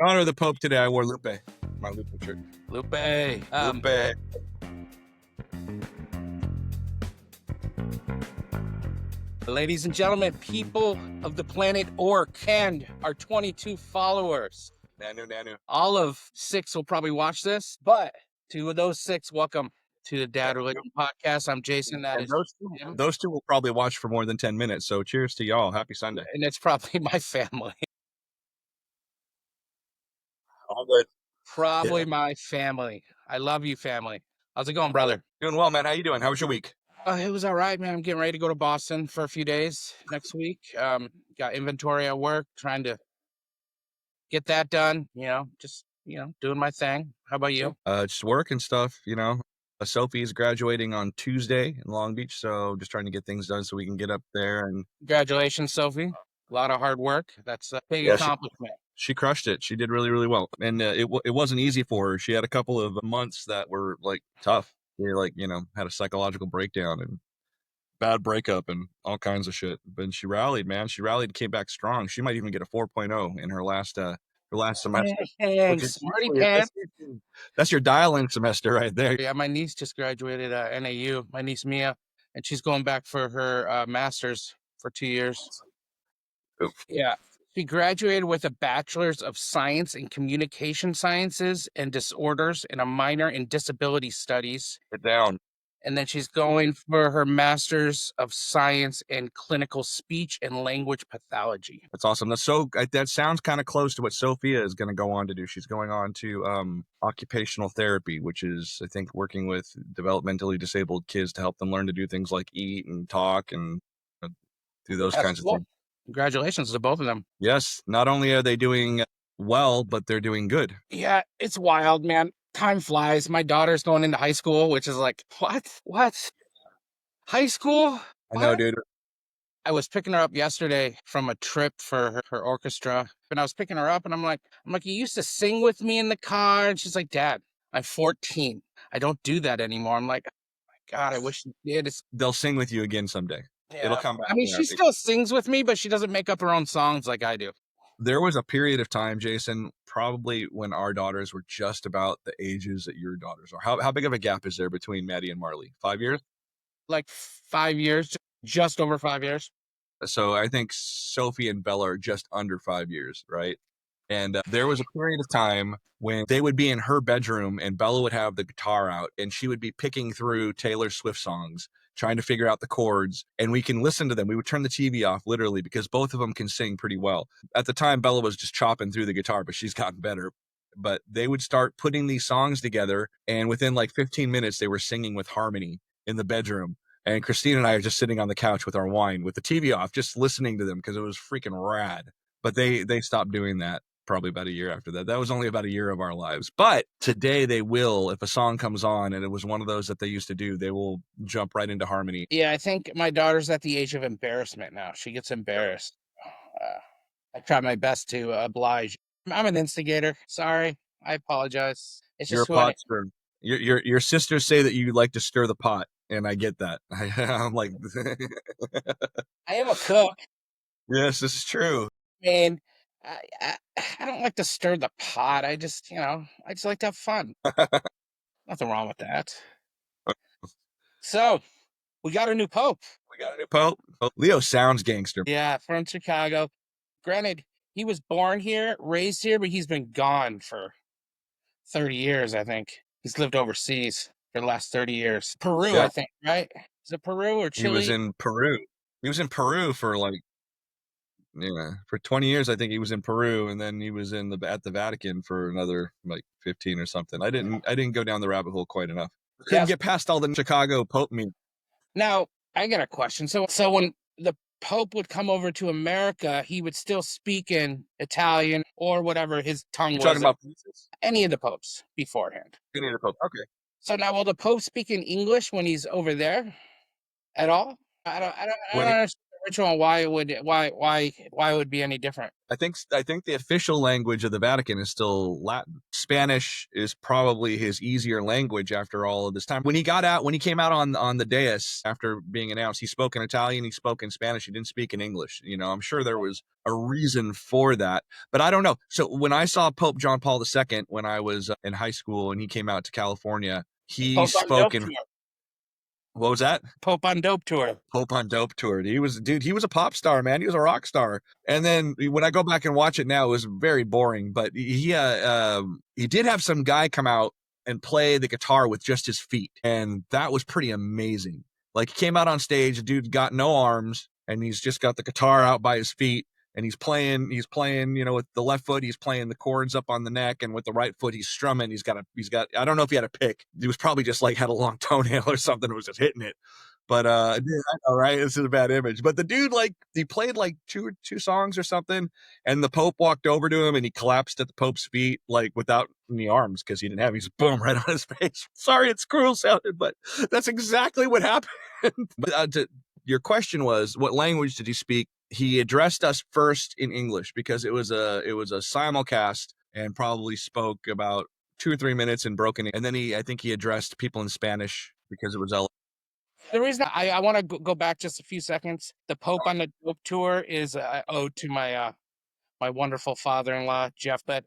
In honor of the Pope today, I wore Lupe, my Lupe shirt. Lupe. Lupe. Ladies and gentlemen, people of the planet Orc and our 22 followers. Nanu. All of 6 will probably watch this, but 2 of those 6, welcome to the Dad Religion Podcast. I'm Jason. That And is Jim. those two will probably watch for more than 10 minutes. So cheers to y'all. Happy Sunday. And it's probably my family. All good. Probably my family. I love you, family. How's it going, brother? Doing well, man. How you doing? How was your week? It was all right, man. I'm getting ready to go to Boston for a few days next week. Got inventory at work, trying to get that done. Just doing my thing. How about you? Just work and stuff, Sophie's graduating on Tuesday in Long Beach, so just trying to get things done so we can get up there. And Congratulations, Sophie. A lot of hard work. That's a big accomplishment. She crushed it. She did really, really well. And it wasn't easy for her. She had a couple of months that were like tough. She had a psychological breakdown and bad breakup and all kinds of shit. But she rallied, man. She rallied and came back strong. She might even get a 4.0 in her last semester. Thanks, Marty Pants. That's your dialing semester right there. Yeah, my niece just graduated at NAU. My niece Mia, and she's going back for her master's for 2 years. Yeah. She graduated with a bachelor's of science in communication sciences and disorders and a minor in disability studies. Get down. And then she's going for her master's of science in clinical speech and language pathology. That's awesome. That sounds kind of close to what Sophia is going to go on to do. She's going on to occupational therapy, which is, I think, working with developmentally disabled kids to help them learn to do things like eat and talk and do those kinds of things. Congratulations to both of them. Yes. Not only are they doing well, but they're doing good. Yeah, it's wild, man. Time flies. My daughter's going into high school, which is like, what? High school? I know, dude. I was picking her up yesterday from a trip for her orchestra. And I was picking her up and I'm like, you used to sing with me in the car. And she's like, Dad, I'm 14. I don't do that anymore. I'm like, oh my God, I wish you did. They'll sing with you again someday. Yeah. It'll come back. I mean, she still sings with me, but she doesn't make up her own songs like I do. There was a period of time, Jason, probably when our daughters were just about the ages that your daughters are. How big of a gap is there between Maddie and Marley? 5 years? Like 5 years, just over 5 years. So I think Sophie and Bella are just under 5 years, right? And there was a period of time when they would be in her bedroom and Bella would have the guitar out and she would be picking through Taylor Swift songs, trying to figure out the chords, and we can listen to them. We would turn the TV off literally because both of them can sing pretty well. At the time, Bella was just chopping through the guitar, but she's gotten better. But they would start putting these songs together, and within like 15 minutes, they were singing with harmony in the bedroom. And Christine and I are just sitting on the couch with our wine, with the TV off, just listening to them because it was freaking rad. But they stopped doing that probably about a year after that. That was only about a year of our lives. But today they will, if a song comes on and it was one of those that they used to do, they will jump right into harmony. Yeah, I think my daughter's at the age of embarrassment now. She gets embarrassed. I try my best to oblige. I'm an instigator. Sorry. I apologize. It's just You're a pot stirrer. Your sisters say that you like to stir the pot, and I get that. I'm like, I am a cook. Yes, this is true. And I don't like to stir the pot. I just like to have fun. Nothing wrong with that. So, we got a new Pope. Leo sounds gangster. Yeah, from Chicago. Granted, he was born here, raised here, but he's been gone for 30 years, I think. He's lived overseas for the last 30 years. Peru, yeah. I think, right? Is it Peru or Chile? He was in Peru for for 20 years. I think he was in Peru, and then he was at the Vatican for another like 15 or something. I didn't go down the rabbit hole quite enough. Couldn't get past all the Chicago Pope meetings. Now, I got a question. So when the Pope would come over to America, he would still speak in Italian or whatever his tongue was. Talking about any of the popes beforehand. Any of the Pope. Okay. So now, will the Pope speak in English when he's over there at all? I don't understand. ritual? Why it would be any different? I think the official language of the Vatican is still Latin. Spanish is probably his easier language after all of this time. When he came out on the dais after being announced, he spoke in Italian, he spoke in Spanish, he didn't speak in English. You know, I'm sure there was a reason for that, but I don't know. So when I saw Pope John Paul II when I was in high school and he came out to California, he Pope on spoke dope in, tour. what was that? Pope on dope tour. Pope on Dope toured. He was a pop star, man. He was a rock star. And then when I go back and watch it now, it was very boring. But he did have some guy come out and play the guitar with just his feet, and that was pretty amazing. Like he came out on stage, the dude got no arms, and he's just got the guitar out by his feet, and he's playing, you know, with the left foot, he's playing the chords up on the neck, and with the right foot, he's strumming. He's got, I don't know if he had a pick. He was probably just like had a long toenail or something, and was just hitting it. But dude, I know, right? This is a bad image. But the dude, like, he played like two songs or something, and the Pope walked over to him and he collapsed at the Pope's feet, like without any arms because he didn't have. He's boom right on his face. Sorry, it's cruel sounded, but that's exactly what happened. But your question was, what language did he speak? He addressed us first in English because it was a simulcast, and probably spoke about 2 or 3 minutes in broken. And then I think he addressed people in Spanish because it was The reason I want to go back just a few seconds. The Pope on the dope tour is owed to my my wonderful father-in-law Jeff. But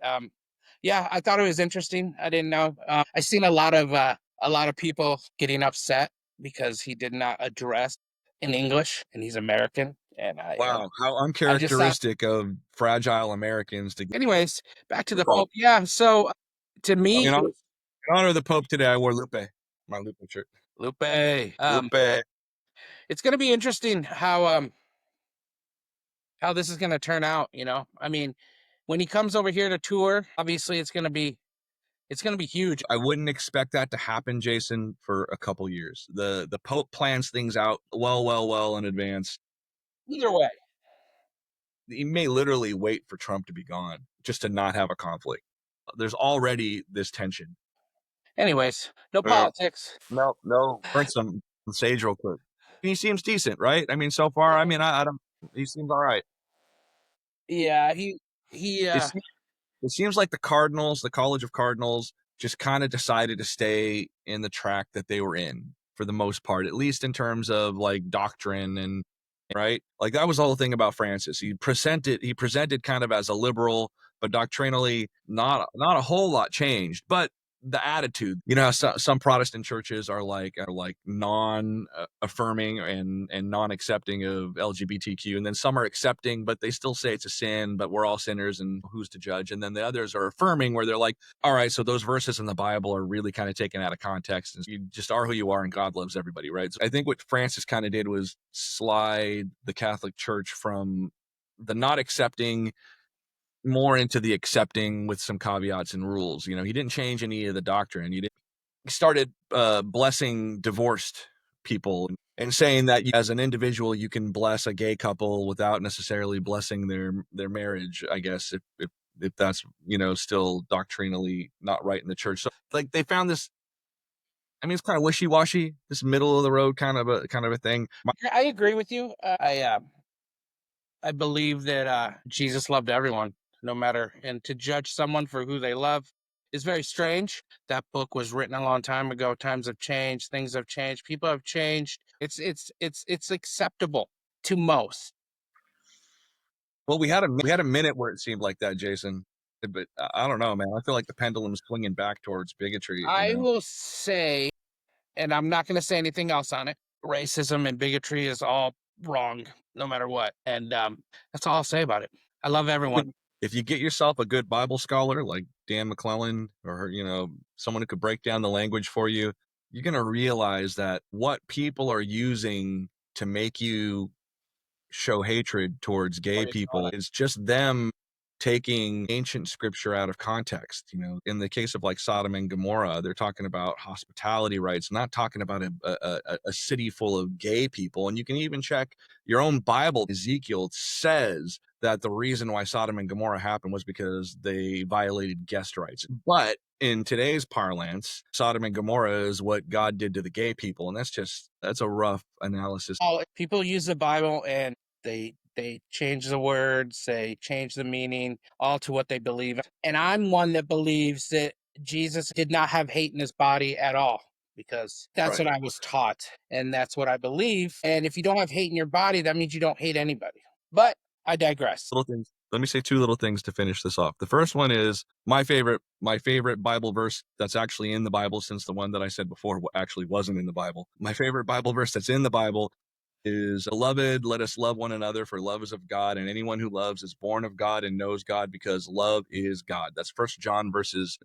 yeah, I thought it was interesting. I didn't know. I seen a lot of people getting upset because he did not address in English, and he's American. And wow, how I just thought, uncharacteristic of fragile Americans to anyways, back to the Pope. Pope. Yeah, so to me, In honor of the Pope today, I wore Lupe, my Lupe shirt. Lupe. Lupe. It's going to be interesting how this is going to turn out. You know, I mean, when he comes over here to tour, obviously it's going to be huge. I wouldn't expect that to happen, Jason, for a couple years. The Pope plans things out well in advance. Either way. He may literally wait for Trump to be gone just to not have a conflict. There's already this tension. Anyways, no Uh, politics. no. Burn some sage real quick. He seems decent, right? I mean, so far, I mean, I don't. He seems all right. Yeah, he It it seems like the Cardinals, the College of Cardinals, just kind of decided to stay in the track that they were in for the most part, at least in terms of like doctrine and right. Like that was the whole thing about Francis. He presented kind of as a liberal, but doctrinally not a whole lot changed. But the attitude, you know, some Protestant churches are like non affirming and non accepting of LGBTQ, and then some are accepting, but they still say it's a sin, but we're all sinners, and who's to judge? And then the others are affirming, where they're like, all right, so those verses in the Bible are really kind of taken out of context, and you just are who you are, and God loves everybody, right? So I think what Francis kind of did was slide the Catholic Church from the not accepting more into the accepting with some caveats and rules. You know, he didn't change any of the doctrine. He started blessing divorced people and saying that as an individual you can bless a gay couple without necessarily blessing their marriage, I guess, if that's, you know, still doctrinally not right in the church. So like they found this, I mean, it's kind of wishy-washy, this middle of the road kind of a thing. I agree with you. I believe that Jesus loved everyone, no matter, and to judge someone for who they love is very strange. That book was written a long time ago. Times have changed, things have changed, people have changed. It's acceptable to most. Well, we had a minute where it seemed like that, Jason, but I don't know, man. I feel like the pendulum's swinging back towards bigotry, you I know. will say, and I'm not going to say anything else on it. Racism and bigotry is all wrong, no matter what, and that's all I'll say about it. I love everyone. If you get yourself a good Bible scholar like Dan McClellan, or, you know, someone who could break down the language for you, you're going to realize that what people are using to make you show hatred towards gay people is just them taking ancient scripture out of context. You know, in the case of like Sodom and Gomorrah, they're talking about hospitality rights, not talking about a city full of gay people. And you can even check your own Bible. Ezekiel says that the reason why Sodom and Gomorrah happened was because they violated guest rights. But in today's parlance, Sodom and Gomorrah is what God did to the gay people. And that's a rough analysis. People use the Bible and They change the words, they change the meaning, all to what they believe. And I'm one that believes that Jesus did not have hate in his body at all, because that's Right. what I was taught and that's what I believe. And if you don't have hate in your body, that means you don't hate anybody. But I digress. Little things. Let me say two little things to finish this off. The first one is my favorite Bible verse that's actually in the Bible, since the one that I said before actually wasn't in the Bible. My favorite Bible verse that's in the Bible is, "Beloved, let us love one another, for love is of God, and anyone who loves is born of God and knows God, because love is God." That's First John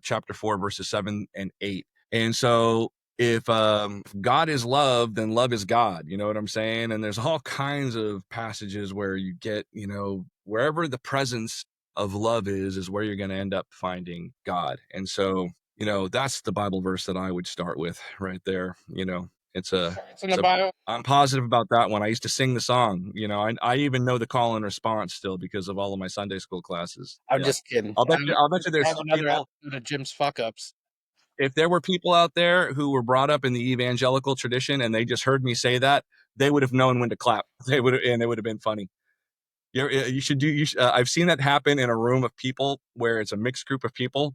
chapter 4, verses 7 and 8. And so if God is love, then love is God. You know what I'm saying? And there's all kinds of passages where you get, wherever the presence of love is where you're going to end up finding God. And so, that's the Bible verse that I would start with right there. It's a, It's in the Bible. I'm positive about that one. I used to sing the song, I even know the call and response still because of all of my Sunday school classes. I'm Yeah. just kidding. I'll bet you there's Have some another people, episode of Jim's fuck ups. if there were people out there who were brought up in the evangelical tradition and they just heard me say that, they would have known when to clap. They would have, and it would have been funny. You should do. I've seen that happen in a room of people where it's a mixed group of people,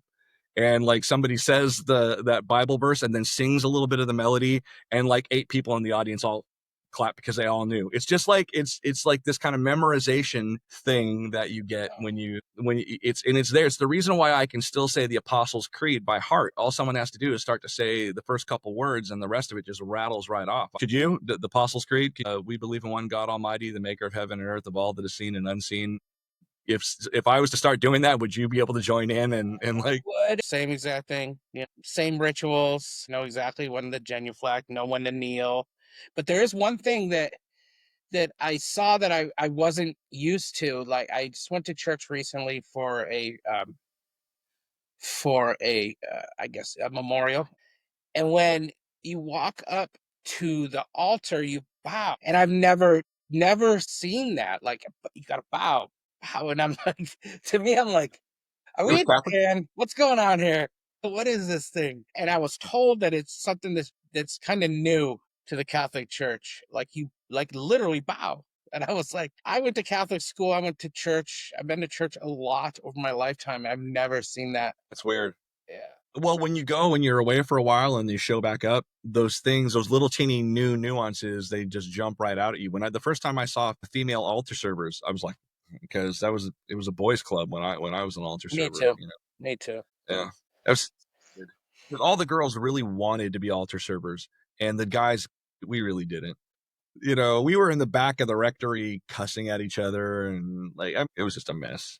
and like somebody says that Bible verse and then sings a little bit of the melody, and like 8 people in the audience all clap because they all knew. It's just like it's like this kind of memorization thing that you get when it's there. It's the reason why I can still say the Apostles' Creed by heart. All someone has to do is start to say the first couple words, and the rest of it just rattles right off. Could you the Apostles' Creed? We believe in one God Almighty, the Maker of heaven and earth, of all that is seen and unseen. If I was to start doing that, would you be able to join in and like? Would. Same exact thing. Yeah. Same rituals. Know exactly when to genuflect, know when to kneel. But there is one thing that I saw that I wasn't used to. Like, I just went to church recently for a I guess a memorial. And when you walk up to the altar, you bow. And I've never seen that. Like, you gotta bow. And I'm like, to me, I'm like, are It we was in Catholic. Japan? What's going on here? What is this thing? And I was told that it's something that's kind of new to the Catholic Church. Like, you like literally bow. And I was like, I went to Catholic school. I went to church. I've been to church a lot over my lifetime. I've never seen that. That's weird. Yeah. Well, when you go and you're away for a while and you show back up, those things, those little teeny new nuances, they just jump right out at you. The first time I saw female altar servers, I was like, because it was a boys' club when I was an altar Me server. too. Me too. Yeah, that was good. But all the girls really wanted to be altar servers, and the guys, we really didn't. We were in the back of the rectory cussing at each other, and it was just a mess.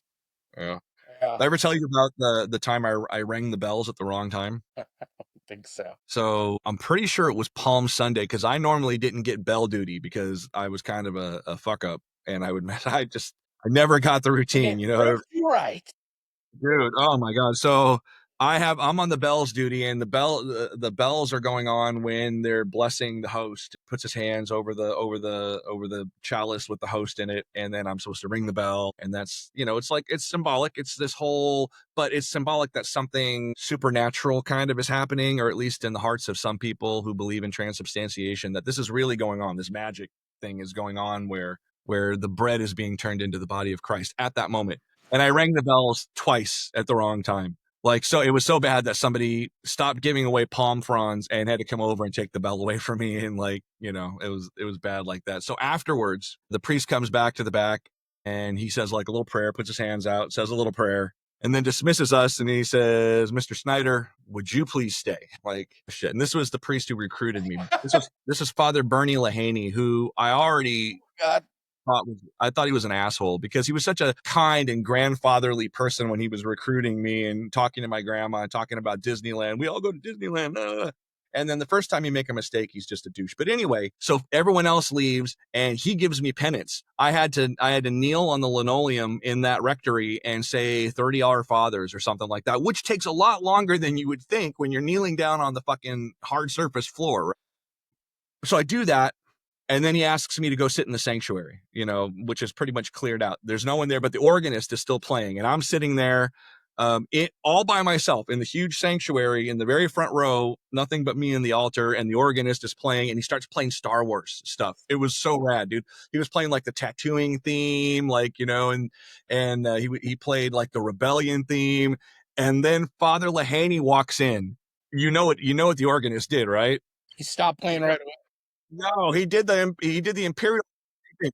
Yeah. Yeah, Did I ever tell you about the time I rang the bells at the wrong time? I think so. So I'm pretty sure it was Palm Sunday, because I normally didn't get bell duty because I was kind of a fuck up, and I never got the routine, You're right. dude. Oh my god. So I'm on the bells duty, and the bells are going on when they're blessing the host. Puts his hands over the chalice with the host in it, and then I'm supposed to ring the bell, and that's it's like it's symbolic. It's this whole, but it's symbolic that something supernatural kind of is happening, or at least in the hearts of some people who believe in transubstantiation, that this is really going on. This magic thing is going on where the bread is being turned into the body of Christ at that moment. And I rang the bells twice at the wrong time. So it was so bad that somebody stopped giving away palm fronds and had to come over and take the bell away from me. And it was bad like that. So afterwards, the priest comes back to the back and he says like a little prayer, puts his hands out, says a little prayer, and then dismisses us. And he says, "Mr. Snyder, would you please stay?" Like shit. And this was the priest who recruited me. This is Father Bernie Lahaney, who God. I thought he was an asshole, because he was such a kind and grandfatherly person when he was recruiting me and talking to my grandma and talking about Disneyland. We all go to Disneyland. And then the first time you make a mistake, he's just a douche. But anyway, so everyone else leaves and he gives me penance. I had to kneel on the linoleum in that rectory and say 30 Our Fathers or something like that, which takes a lot longer than you would think when you're kneeling down on the fucking hard surface floor. So I do that. And then he asks me to go sit in the sanctuary, which is pretty much cleared out. There's no one there, but the organist is still playing. And I'm sitting there it all by myself in the huge sanctuary in the very front row, nothing but me and the altar, and the organist is playing, and he starts playing Star Wars stuff. It was so rad, dude. He was playing like the tattooing theme, like, you know, and he played like the rebellion theme, and then Father Lahaney walks in. You know what the organist did, right? He stopped playing right away. No, he did the imperial thing.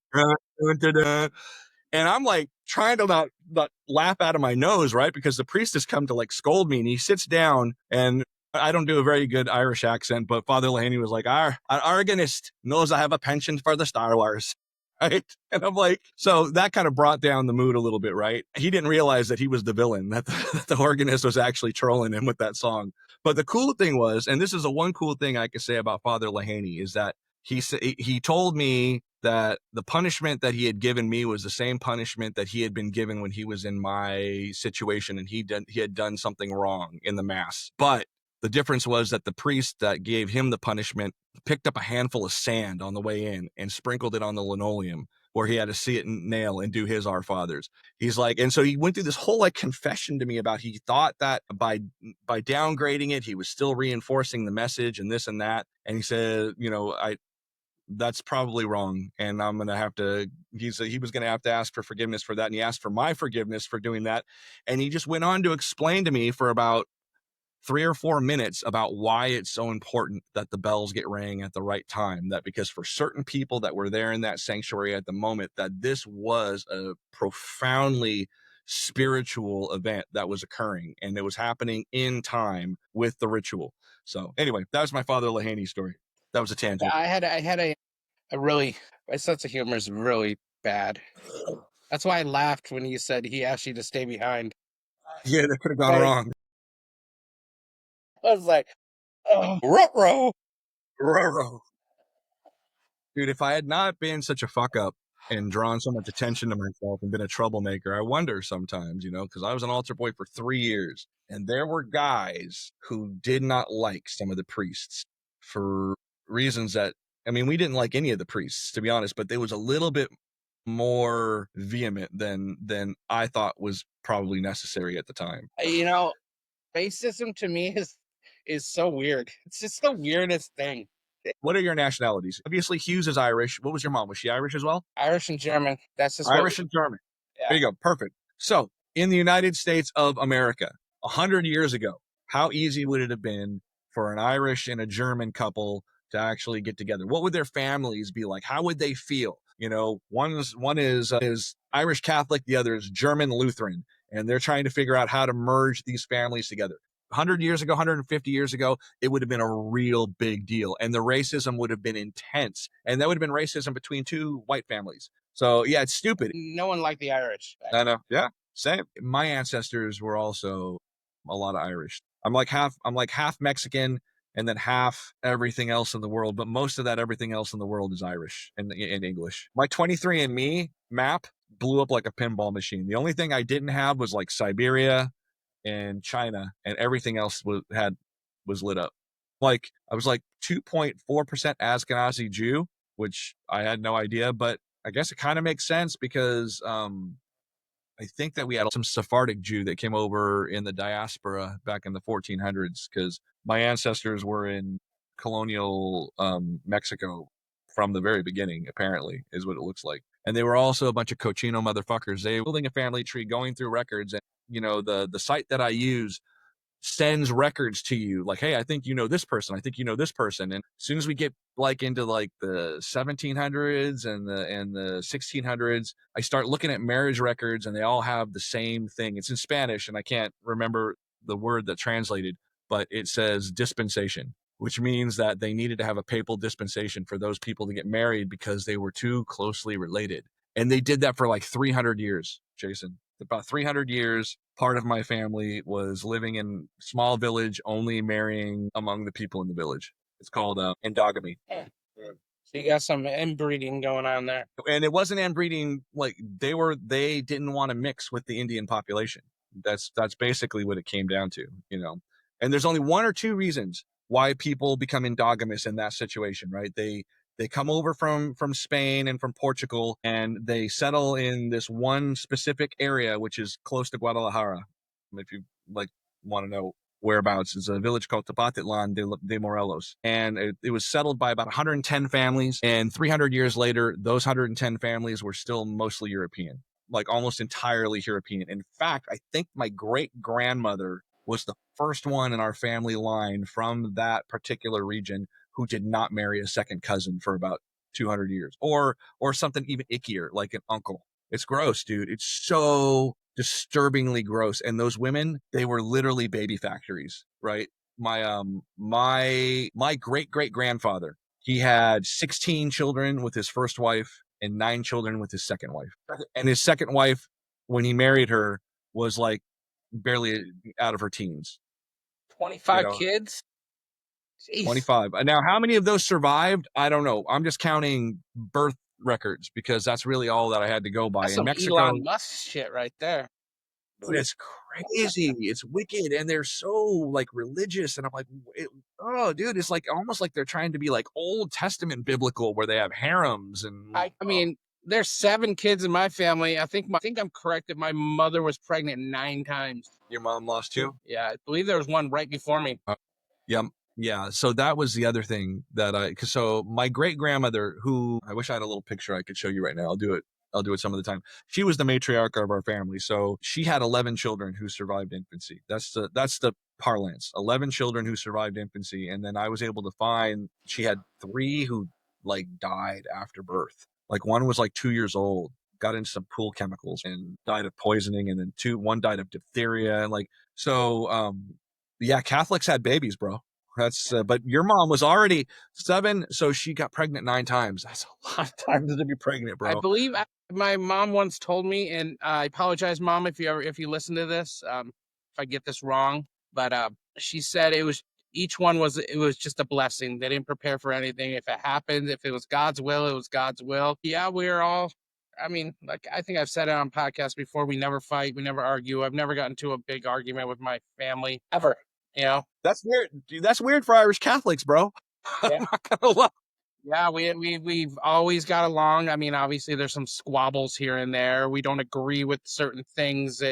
And I'm like trying to not laugh out of my nose, right? Because the priest has come to like scold me, and he sits down, and I don't do a very good Irish accent, but Father Lahaney was like, an organist knows I have a penchant for the Star Wars. Right. And I'm like, so that kind of brought down the mood a little bit, right? He didn't realize that he was the villain, that the organist was actually trolling him with that song. But the cool thing was, and this is the one cool thing I could say about Father Lahaney, is that he told me that the punishment that he had given me was the same punishment that he had been given when he was in my situation, and he had done something wrong in the mass. But the difference was that the priest that gave him the punishment picked up a handful of sand on the way in and sprinkled it on the linoleum where he had to see it and nail and do his Our Fathers. He's like, and so he went through this whole like confession to me about he thought that by downgrading it, he was still reinforcing the message and this and that. And he said, you know, that's probably wrong, and I'm gonna have to. He was gonna have to ask for forgiveness for that, and he asked for my forgiveness for doing that. And he just went on to explain to me for about 3 or 4 minutes about why it's so important that the bells get rang at the right time. That because for certain people that were there in that sanctuary at the moment, that this was a profoundly spiritual event that was occurring, and it was happening in time with the ritual. So anyway, that was my Father Lahaney story. That was a tangent. I had a really, my sense of humor is really bad. That's why I laughed when you said he asked you to stay behind. Yeah, that could have gone Like, wrong. I was like, oh, ruh-roh. Roro. Dude, if I had not been such a fuck up and drawn so much attention to myself and been a troublemaker, I wonder sometimes, you know, because I was an altar boy for 3 years, and there were guys who did not like some of the priests for reasons that, I mean, we didn't like any of the priests, to be honest, but they was a little bit more vehement than I thought was probably necessary at the time. You know, racism to me is so weird. It's just the weirdest thing. What are your nationalities? Obviously, Hughes is Irish. What was your mom? Was she Irish as well? Irish and German. That's just what. Irish and German. Yeah. There you go. Perfect. So, in the United States of America, 100 years ago, how easy would it have been for an Irish and a German couple to actually get together? What would their families be like? How would they feel? You know, one is Irish Catholic, the other is German Lutheran, and they're trying to figure out how to merge these families together. 100 years ago, 150 years ago, it would have been a real big deal. And the racism would have been intense. And that would have been racism between two white families. So, yeah, it's stupid. No one liked the Irish. I know. Yeah, same. My ancestors were also a lot of Irish. I'm like half Mexican and then half everything else in the world, but most of that everything else in the world is Irish and English. My 23andMe map blew up like a pinball machine. The only thing I didn't have was like Siberia and China, and everything else was lit up. Like I was like 2.4% Ashkenazi Jew, which I had no idea, but I guess it kind of makes sense because I think that we had some Sephardic Jew that came over in the diaspora back in the 1400s because my ancestors were in colonial Mexico from the very beginning, apparently, is what it looks like. And they were also a bunch of cochino motherfuckers. They were building a family tree, going through records. And, you know, the site that I use sends records to you like, hey, I think you know this person, I think you know this person. And as soon as we get like into like the 1700s and the 1600s, I start looking at marriage records, and they all have the same thing. It's in Spanish, and I can't remember the word that translated, but it says dispensation, which means that they needed to have a papal dispensation for those people to get married because they were too closely related. And they did that for like 300 years, Jason. About 300 years, part of my family was living in a small village, only marrying among the people in the village. It's called endogamy. Yeah. So you got some inbreeding going on there. And it wasn't inbreeding, like they didn't want to mix with the Indian population. That's basically what it came down to, you know. And there's only one or two reasons why people become endogamous in that situation, right? They come over from Spain and from Portugal, and they settle in this one specific area, which is close to Guadalajara. if you like want to know whereabouts. It's a village called Tepatitlan de Morelos. And it was settled by about 110 families. And 300 years later, those 110 families were still mostly European, like almost entirely European. In fact, I think my great grandmother was the first one in our family line from that particular region who did not marry a second cousin for about 200 years, or something even ickier like an uncle. It's gross, dude. It's so disturbingly gross. And those women, they were literally baby factories, right? My great great grandfather, he had 16 children with his first wife and 9 children with his second wife. And his second wife, when he married her, was like barely out of her teens. 25 kids. Jeez. 25. Now, how many of those survived? I don't know. I'm just counting birth records because that's really all that I had to go by. That's In some Mexico, Elon Musk shit right there. dude, it's crazy. It's wicked, and they're so like religious. And I'm like, oh, dude, it's like almost like they're trying to be like Old Testament biblical, where they have harems and. I mean, there's 7 kids in my family. I think I'm correct that my mother was pregnant 9 times. Your mom lost 2? Yeah, I believe there was one right before me. Yeah. Yeah. So that was the other thing that so my great grandmother, who I wish I had a little picture I could show you right now. I'll do it. I'll do it some of the time. She was the matriarch of our family. So she had 11 children who survived infancy. That's the parlance. 11 children who survived infancy. And then I was able to find she had 3 who like died after birth. Like one was like 2 years old, got into some pool chemicals and died of poisoning. And then one died of diphtheria. And like, so, yeah, Catholics had babies, bro. That's but your mom was already 7, so she got pregnant 9 times. That's a lot of times to be pregnant, I bro. believe my mom once told me, and I apologize, Mom, if you listen to this, if I get this wrong, but she said each one was just a blessing. They didn't prepare for anything. If it happened, if it was God's will, it was God's will. Yeah, we're all. I mean, like I think I've said it on podcasts before. We never fight. We never argue. I've never gotten into a big argument with my family ever. You know. That's weird, dude. That's weird for Irish Catholics, bro. Yeah. I'm not gonna lie. Yeah, we've always got along. I mean, obviously there's some squabbles here and there. We don't agree with certain things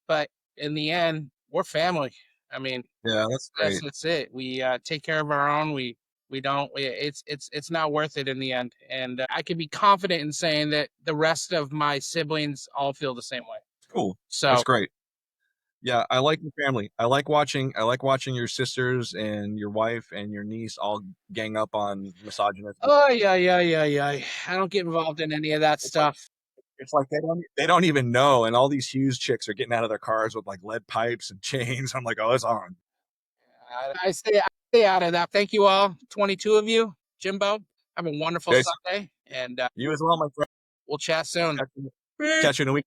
but in the end, we're family. I mean, Yeah, that's great. that's it. We take care of our own. We don't it's not worth it in the end. And I can be confident in saying that the rest of my siblings all feel the same way. Cool. So That's great. Yeah, I like your family. I like watching your sisters and your wife and your niece all gang up on misogynist. oh yeah. I don't get involved in any of that stuff. It's like they don't even know, and all these Hughes chicks are getting out of their cars with like lead pipes and chains. I'm like, oh, it's on. I stay out of that. Thank you all, 22 of you. Jimbo, have a wonderful Okay, Sunday, and you as well, my friend. we'll chat soon. Catch you in a week.